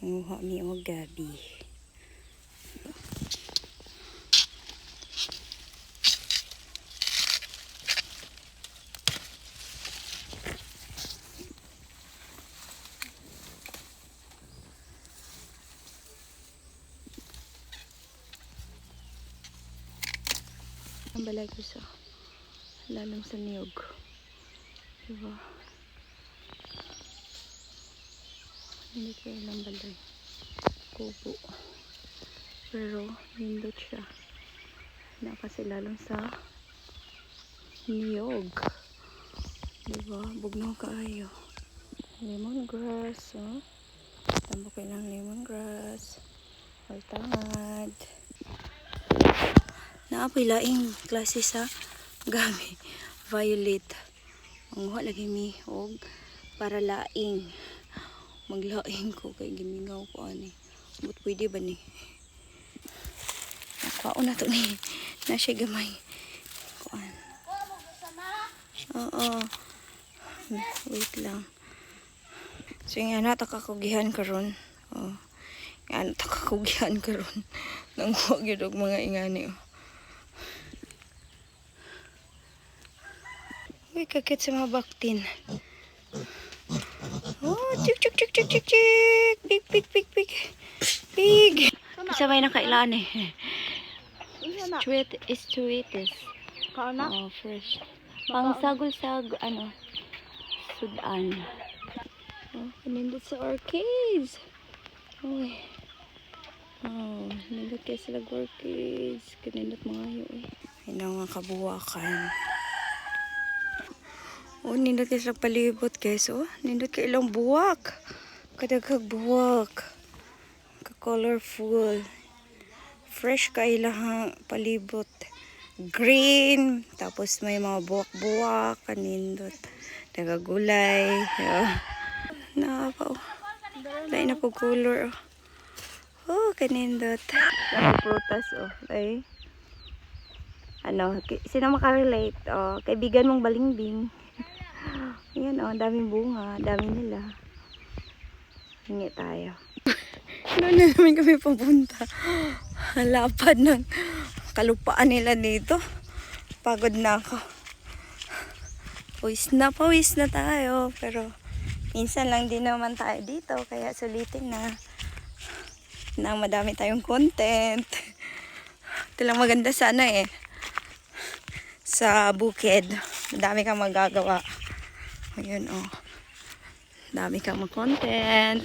Nguha mi og gabi. Ang balay ko sa lalim sa niyog. Diba? Hindi ko alam balay. Kubo. Pero nindot siya. Nakasilalang sa niyog. Diba? Bugnaw kaayo. Lemongrass. Oh. Tamba ko ng lemongrass. Altangad. Naapoy laing klase sa gabi. Violet. Manguha lagi mi og para laing. Maglaing ko kay gimingaw ko ani. But pwede ba ni? Kuha na to ni. Na siya gamay. Kuan. Oo. Wait lang. So yung anak takakugihan karon. Oh. Yung anak takakugihan karon. Nang huwag yun og mga ingani. Oh. Uy, kakit sa mga baktin. Oh, chik chik chik chik chik chik. Big, big, big, big. Big. Kasabay na kailan eh. Sweetest. Oh, fresh. Pang sagol-sag, ano, sudan. Oh, kanindot sa orchids. Uy. Oh, kanindot kayo sila orchids. Kanindot mga yun eh. Ay na mga kabuwakan. Oh, nindot kayo sila palibot guys. Oh, nindot kayo ilang buwak. Kadagkag buwak. Ka-colorful. Fresh ka ilang palibot. Green. Tapos may mga buwak-buwak. Kanindot. Nagagulay. Oh. Napa oh. Lain na po color oh. Oh, kanindot. Lahat prutas oh. Ay. Ano, sino makarelate? Oh, kaibigan mong balimbing. Ayan oh, daming bunga. Dami nila. Hingi tayo. Doon na namin kami papunta. Lapad ng kalupaan nila dito. Pagod na ako. Pawis na tayo. Pero minsan lang din naman tayo dito. Kaya sulitin na madami tayong content. Ito lang maganda sana eh. Sa bukid. Madami kang magagawa. Ayun oh. Dami kang mag-content.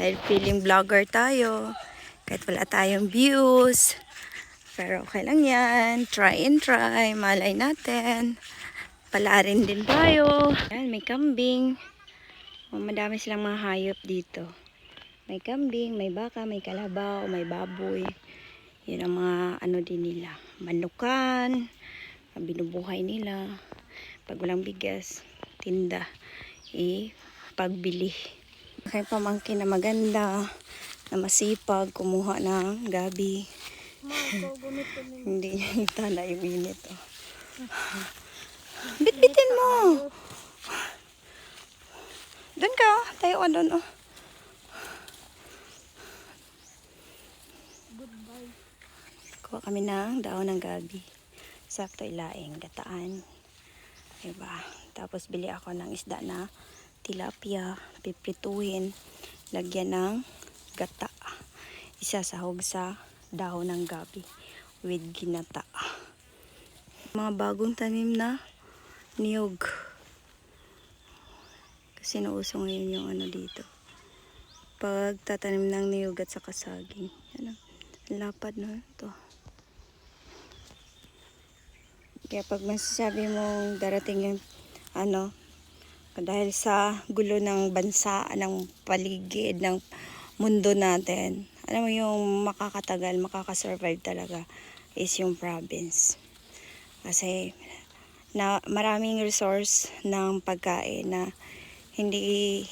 Kahit feeling vlogger tayo. Kahit wala tayong views. Pero okay lang yan. Try and try. Malay natin. Palarin din tayo. Ayan, may kambing. Oh, madami silang mga hayop dito. May kambing, may baka, may kalabaw, may baboy. Yun ang mga ano din nila. Manukan. Binubuhay nila. Pag walang bigas, tinda. Pagbili. Kaya pamangkin na maganda. Na masipag. Kumuha ng gabi. Hindi niya itala yung init. Oh. Bitbitin mo. Doon ka. Tayo ka doon. Oh. Goodbye. Kuha kami ng daon ng gabi. Sakto ilaing. Gataan. Diba? Tapos bili ako ng isda na tilapia. Piprituhin. Lagyan ng gata. Isasahog sa dahon ng gabi with ginata. Mga bagong tanim na niyog. Kasi nauso ngayon yung ano dito. Pagtatanim ng niyog at saka saging. Yan, lapad na ito. Kaya pag masasabi mong darating yung ano, dahil sa gulo ng bansa, ng paligid, ng mundo natin, alam mo yung makakatagal, makakasurvive talaga is yung province. Kasi maraming resource ng pagkain na hindi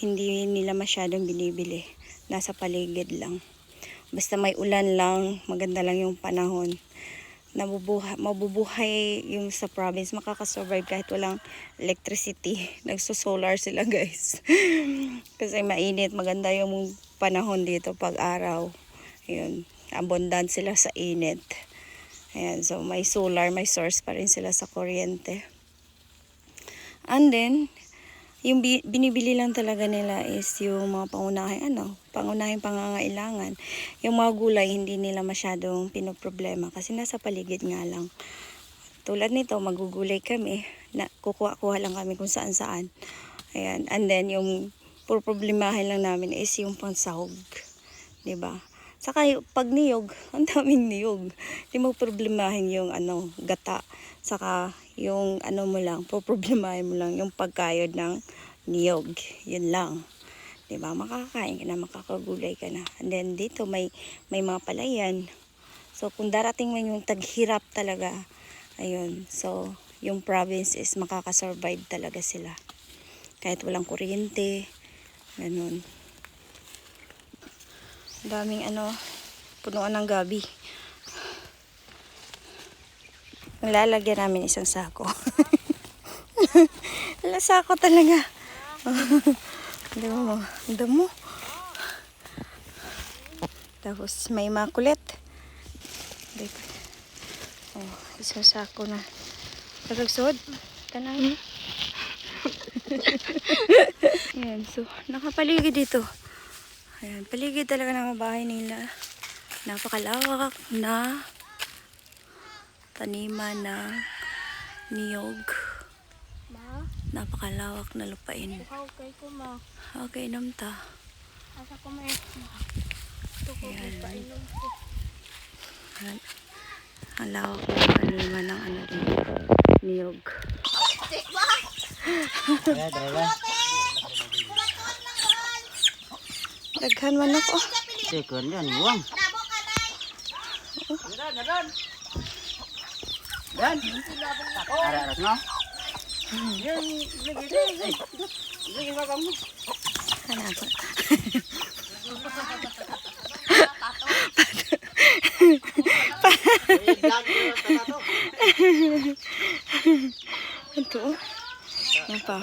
nila masyadong binibili. Nasa paligid lang. Basta may ulan lang, maganda lang yung panahon. mabubuhay yung sa province, makakasurvive kahit walang electricity. Nagso-solar sila guys. Kasi mainit, maganda yung panahon dito pag araw. Ayun, abundant sila sa init. Ayan, so may solar, may source pa rin sila sa kuryente. And then, yung binibili lang talaga nila is yung mga pangunahing pangangailangan. Yung mga gulay, hindi nila masyadong pinoproblema kasi nasa paligid nga lang. Tulad nito, magugulay kami, kukuha lang kami kung saan saan. Ayan, and then yung problemahin lang namin is yung pansahog. 'Di ba? Saka pag niyog, ang daming niyog. Hindi mo problemahin yung gata. Saka yung mo lang, problemahin mo lang yung pagkayod ng niyog. Yun lang. 'Di ba? Makakain ka na, makakagulay ka na. And then dito may mga palayan. So kung darating man yung taghirap talaga, ayun. So yung province is makakasurvive talaga sila. Kahit walang kuryente, ganun. Daming punuan ng gabi. Ang lalagyan namin isang sako. Wala sako talaga. Damo. Tapos may makulit. Oh, isang sako na. Tagagsod. Kanang. Ayan, so nakapaligid dito. Ayan, paligid talaga ng bahay nila. Napakalawak na taniman ng niyog. Napakalawak na lupain. Okay ko ma. Okay, namta. Asa ko may. Ayan. Painom ko. Ang lawak na taniman ng niyog. Daghan man ako. Second yan, buwang. Dan. Arat no? Yan, lagi ba kamu? Kanapa? Ito. Apa?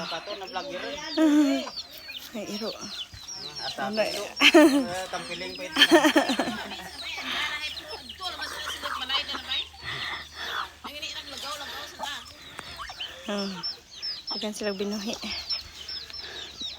Ay, iro. Tampiling pa ito. Agan sila binuhi.